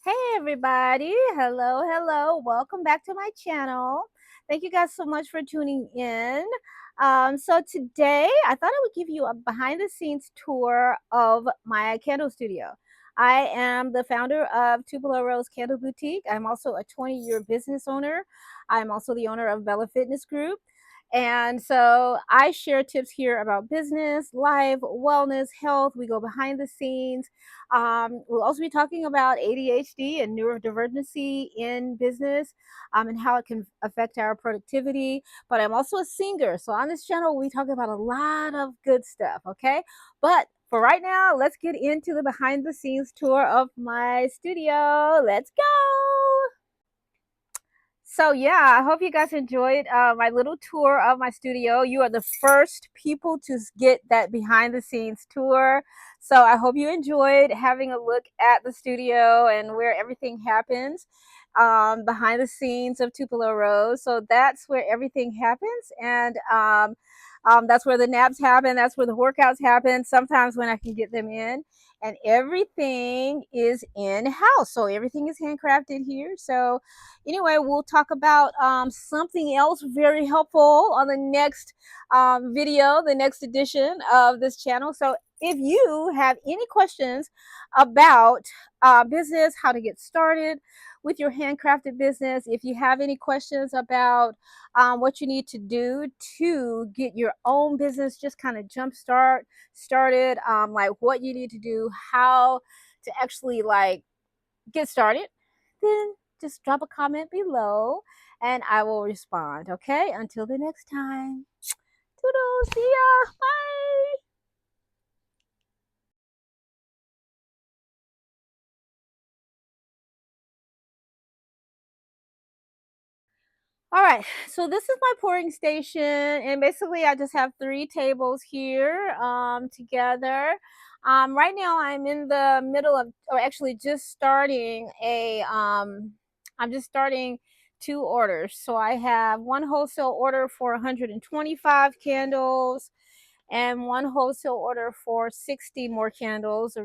Hey everybody, hello, welcome back to my channel. Thank you guys so much for tuning in. So today I thought I would give you a behind the scenes tour of my candle studio. I am the founder of Tupelo Rose Candle Boutique. I'm also a 20-year business owner. I'm also the owner of Bella Fitness Group. And so I share tips here about business, life, wellness, health. We go behind the scenes. We'll also be talking about ADHD and neurodivergency in business, and how it can affect our productivity. But I'm also a singer. So on this channel, we talk about a lot of good stuff. Okay. But for right now, let's get into the behind the scenes tour of my studio. Let's go. So yeah, I hope you guys enjoyed my little tour of my studio. You are the first people to get that behind the scenes tour. So I hope you enjoyed having a look at the studio and where everything happens, behind the scenes of Tupelo Rose. So that's where everything happens. And that's where the naps happen. That's where the workouts happen. Sometimes when I can get them in, and everything is in house. So everything is handcrafted here. So anyway, we'll talk about something else very helpful on the next video, the next edition of this channel. So if you have any questions about business, how to get started with your handcrafted business, if you have any questions about what you need to do to get your own business just kind of started, like what you need to do, how to actually like get started, then just drop a comment below and I will respond. Okay, until the next time. Toodles, see ya, bye. All right, so this is my pouring station, and basically I just have three tables here together. Right now I'm in the middle of, or actually just starting I'm just starting two orders. So I have one wholesale order for 125 candles and one wholesale order for 60 more candles.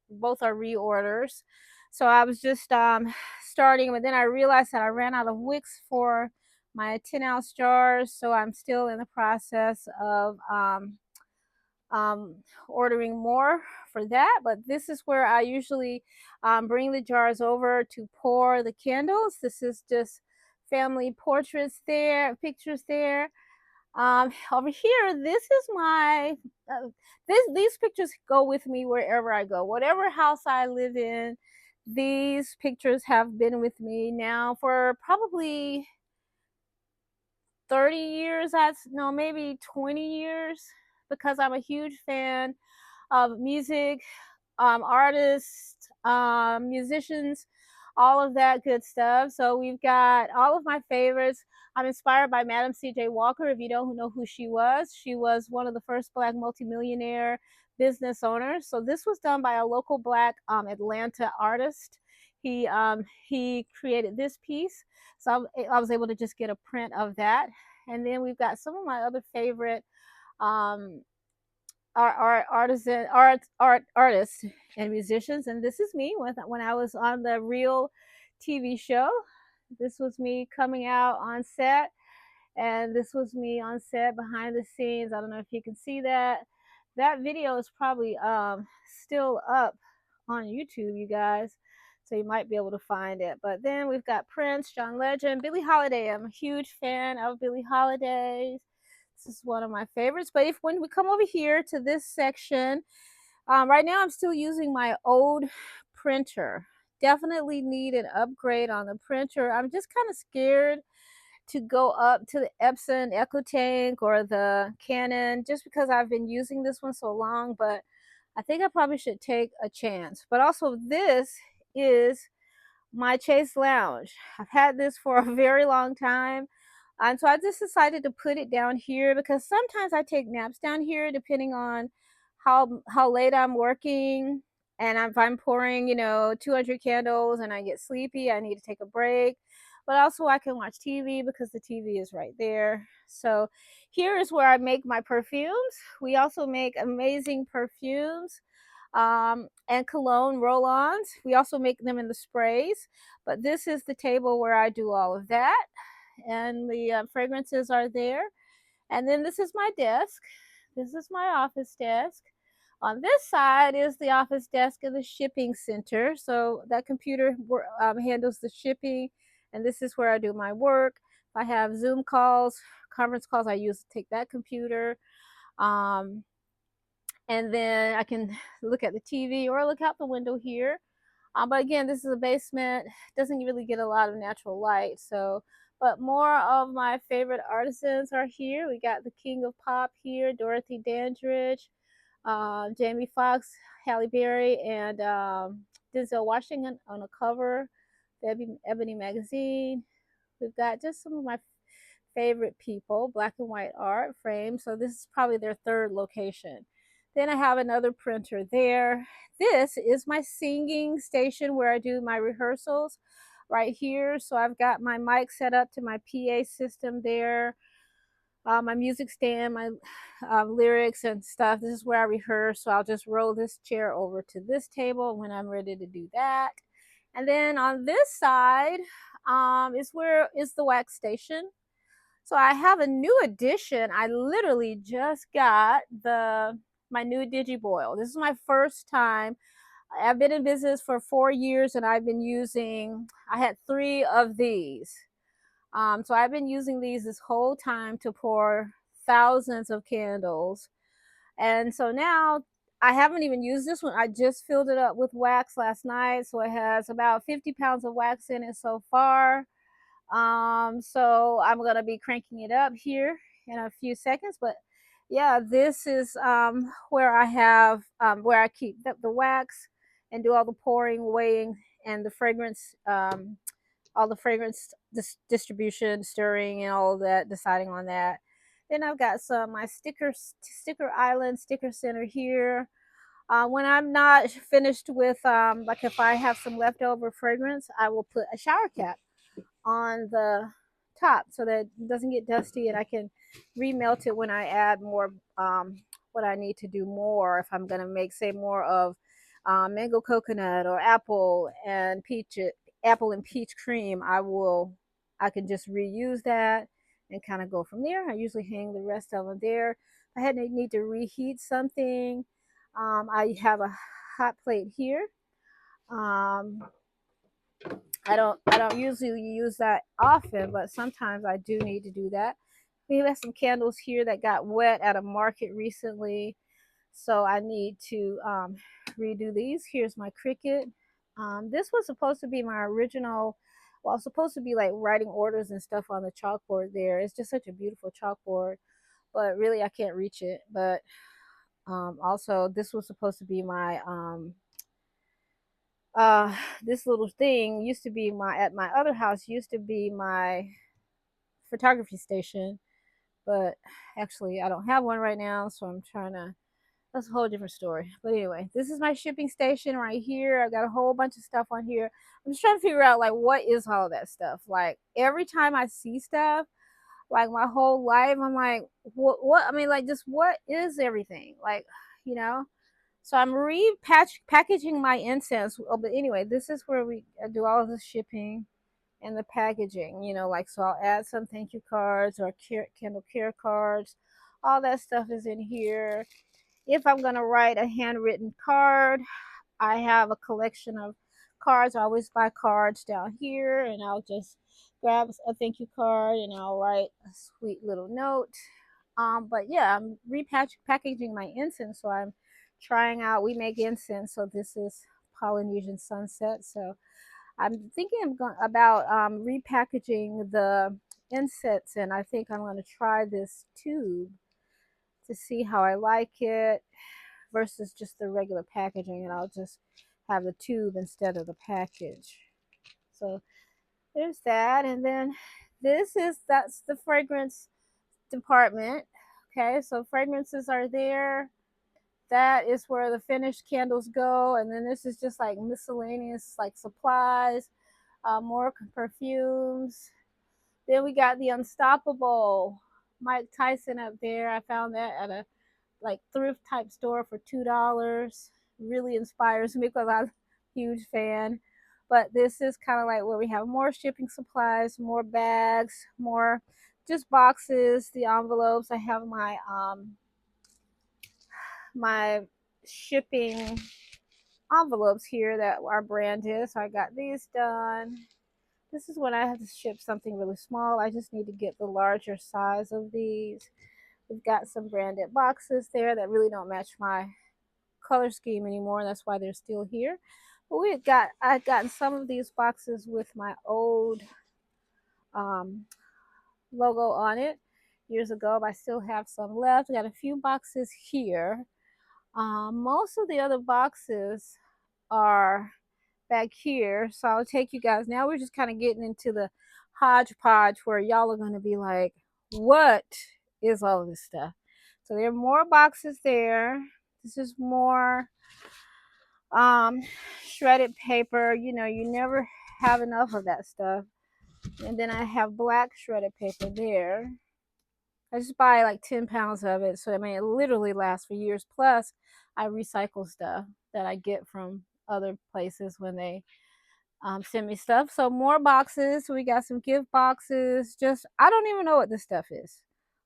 Both are reorders. So I was just starting, but then I realized that I ran out of wicks for my 10-ounce jars. So I'm still in the process of um, ordering more for that. But this is where I usually bring the jars over to pour the candles. This is just family portraits there, pictures there. Over here, this is my these pictures go with me wherever I go, whatever house I live in. These pictures have been with me now for probably 30 years. That's no, maybe 20 years, because I'm a huge fan of music, artists, musicians, all of that good stuff. So we've got all of my favorites. I'm inspired by Madam C.J. Walker. If you don't know who she was one of the first Black multimillionaire business owners. So this was done by a local Black Atlanta artist. He created this piece. So I was able to just get a print of that. And then we've got some of my other favorite um, artists and musicians. And this is me when I was on the Real TV show. This was me coming out on set, and this was me on set behind the scenes. I don't know if you can see that. That video is probably still up on YouTube, you guys. So you might be able to find it. But then we've got Prince, John Legend, Billie Holiday. I'm a huge fan of Billie Holiday. This is one of my favorites. But if when we come over here to this section, right now I'm still using my old printer. Definitely need an upgrade on the printer. I'm just kind of scared to go up to the Epson EcoTank or the Canon, just because I've been using this one so long. But I think I probably should take a chance. But also, this is my Chase Lounge. I've had this for a very long time. And so I just decided to put it down here because sometimes I take naps down here depending on how late I'm working. And if I'm pouring, 200 candles and I get sleepy, I need to take a break. But also I can watch TV because the TV is right there. So here is where I make my perfumes. We also make amazing perfumes. and cologne roll-ons. We also make them in the sprays, but this is the table where I do all of that, and the fragrances are there. And then this is my desk. This is my office desk. On this side is the office desk of the shipping center. So that computer handles the shipping, and this is where I do my work. If I have Zoom calls, conference calls, I use to take that computer. Um, and then I can look at the TV or look out the window here. But again, this is a basement. Doesn't really get a lot of natural light. So, but more of my favorite artisans are here. We got the King of Pop here, Dorothy Dandridge, Jamie Foxx, Halle Berry, and Denzel Washington on a cover, the Ebony magazine. We've got just some of my favorite people, black and white art frame. So this is probably their third location. Then I have another printer there. This is my singing station where I do my rehearsals right here. So I've got my mic set up to my PA system there, my music stand, my lyrics and stuff. This is where I rehearse. So I'll just roll this chair over to this table when I'm ready to do that. And then on this side is where is the wax station. So I have a new addition. I literally just got the my new Digiboil. This is my first time. I've been in business for 4 years, and I've been using. I had three of these. So I've been using these this whole time to pour thousands of candles. And so now I haven't even used this one. I just filled it up with wax last night. So it has about 50 pounds of wax in it so far. So I'm gonna be cranking it up here in a few seconds, but yeah, this is where I have where I keep the wax and do all the pouring, weighing, and the fragrance, all the fragrance distribution, stirring, and all of that, deciding on that. Then I've got some my sticker island, sticker center here. When I'm not finished with like if I have some leftover fragrance, I will put a shower cap on the top so that it doesn't get dusty, and I can remelt it when I add more what I need to do more. If I'm going to make say more of mango coconut or apple and peach cream, I can just reuse that and kind of go from there. I usually hang the rest of them there. If I had need to reheat something, I have a hot plate here. um, I don't usually use that often, but sometimes I do need to do that. We have some candles here that got wet at a market recently, so I need to redo these. Here's my Cricut. This was supposed to be my original. Well, it's supposed to be like writing orders and stuff on the chalkboard there. It's just such a beautiful chalkboard, but really I can't reach it. But also, this was supposed to be my uh this little thing used to be my at my other house used to be my photography station, but actually I don't have one right now, so I'm trying to that's a whole different story. But anyway, this is my shipping station right here. I got a whole bunch of stuff on here. I'm just trying to figure out like what is all of that stuff. Like every time I see stuff, like my whole life, I'm like, what I mean, like just what is everything? Like, you know? So I'm packaging my incense. Oh, but anyway, this is where we do all of the shipping and the packaging. Like so I'll add some thank you cards or candle care cards. All that stuff is in here. If I'm gonna write a handwritten card, I have a collection of cards. I always buy cards down here, and I'll just grab a thank you card and I'll write a sweet little note. But yeah, I'm repackaging my incense, so I'm trying out. We make incense, so this is Polynesian Sunset. So I'm thinking about repackaging the incense, and I think I'm going to try this tube to see how I like it versus just the regular packaging, and I'll just have the tube instead of the package. So there's that, and then that's the fragrance department. Okay, so fragrances are there. That is where the finished candles go, and then this is just like miscellaneous like supplies, more perfumes. Then we got the Unstoppable Mike Tyson up there. I found that at a like thrift type store for $2. really inspires me because I'm a huge fan. But this is kind of like where we have more shipping supplies, more bags, more just boxes, the envelopes. I have my shipping envelopes here that are branded. So I got these done. This is when I have to ship something really small. I just need to get the larger size of these. We've got some branded boxes there that really don't match my color scheme anymore. That's why they're still here. But I've gotten some of these boxes with my old um, logo on it years ago, but I still have some left. I got a few boxes here. Most of the other boxes are back here. So I'll take you guys. Now we're just kind of getting into the hodgepodge where y'all are going to be like, what is all of this stuff? So there are more boxes there. This is more um, shredded paper. You know, you never have enough of that stuff. And then I have black shredded paper there. I just buy like 10 pounds of it. So I mean, it literally lasts for years. Plus, I recycle stuff that I get from other places when they send me stuff. So more boxes. We got some gift boxes. Just I don't even know what this stuff is.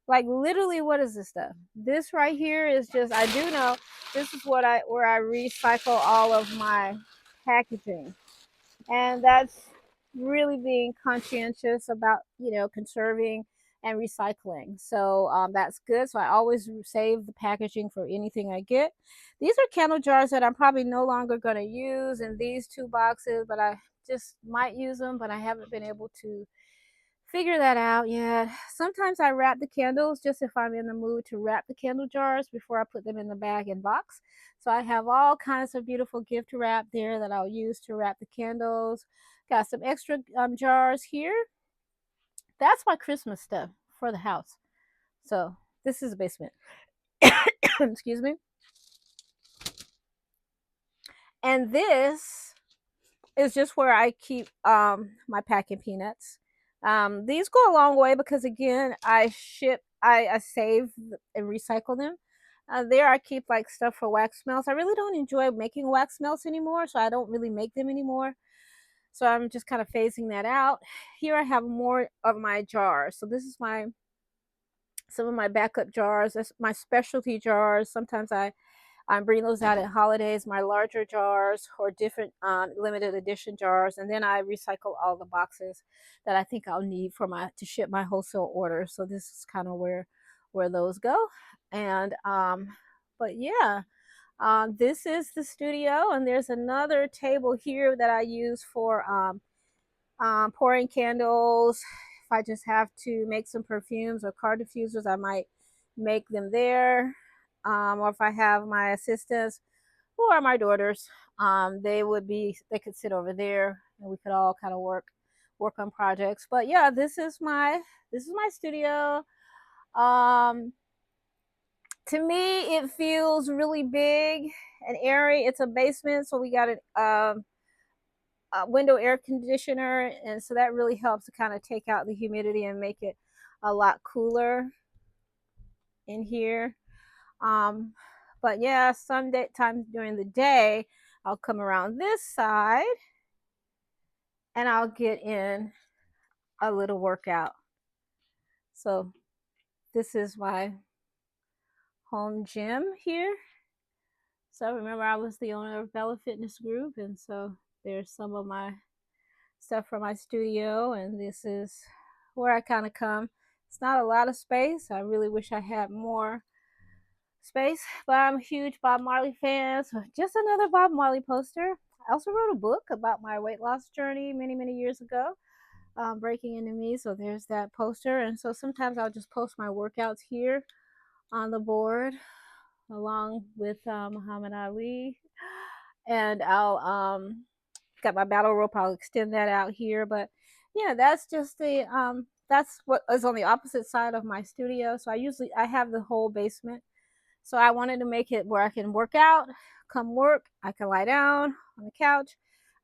Like literally, what is this stuff? This right here is just I do know this is where I recycle all of my packaging, and that's really being conscientious about conserving and recycling. So that's good. So I always save the packaging for anything I get. These are candle jars that I'm probably no longer going to use in these two boxes, but I just might use them, but I haven't been able to figure that out yet. Sometimes I wrap the candles just if I'm in the mood to wrap the candle jars before I put them in the bag and box. So I have all kinds of beautiful gift wrap there that I'll use to wrap the candles. Got some extra jars here. That's my Christmas stuff for the house. So this is the basement. Excuse me. And this is just where I keep my packing peanuts. These go a long way because again, I save and recycle them. There I keep like stuff for wax melts. I really don't enjoy making wax melts anymore, so I don't really make them anymore. So I'm just kind of phasing that out. Here I have more of my jars. So this is my some of my backup jars. That's my specialty jars. Sometimes I bring those out at holidays, my larger jars or different limited edition jars, and then I recycle all the boxes that I think I'll need for my to ship my wholesale order. So this is kind of where those go, and but yeah, this is the studio, and there's another table here that I use for pouring candles. If I just have to make some perfumes or car diffusers, I might make them there. Or if I have my assistants who are my daughters, they could sit over there and we could all kind of work on projects. But yeah, this is my studio. Um, to me, it feels really big and airy. It's a basement, so we got a window air conditioner, and so that really helps to kind of take out the humidity and make it a lot cooler in here. Um, but yeah, some times during the day, I'll come around this side and I'll get in a little workout. So this is my home gym here. So remember, I was the owner of Bella Fitness Group, and so there's some of my stuff from my studio, and this is where I kind of come. It's not a lot of space. I really wish I had more space, but I'm a huge Bob Marley fan. So just another Bob Marley poster. I also wrote a book about my weight loss journey many years ago, Breaking Into Me. So there's that poster. And so sometimes I'll just post my workouts here on the board along with Muhammad Ali. And I'll got my battle rope. I'll extend that out here. But yeah, that's just that's what is on the opposite side of my studio. So I have the whole basement. So I wanted to make it where I can work out, come work, I can lie down on the couch,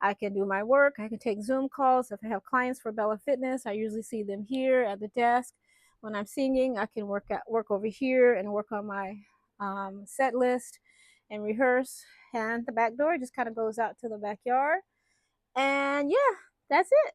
I can do my work, I can take Zoom calls. If I have clients for Bella Fitness, I usually see them here at the desk. When I'm singing, I can work over here and work on my set list. and rehearse. And the back door just kind of goes out to the backyard. And yeah, that's it.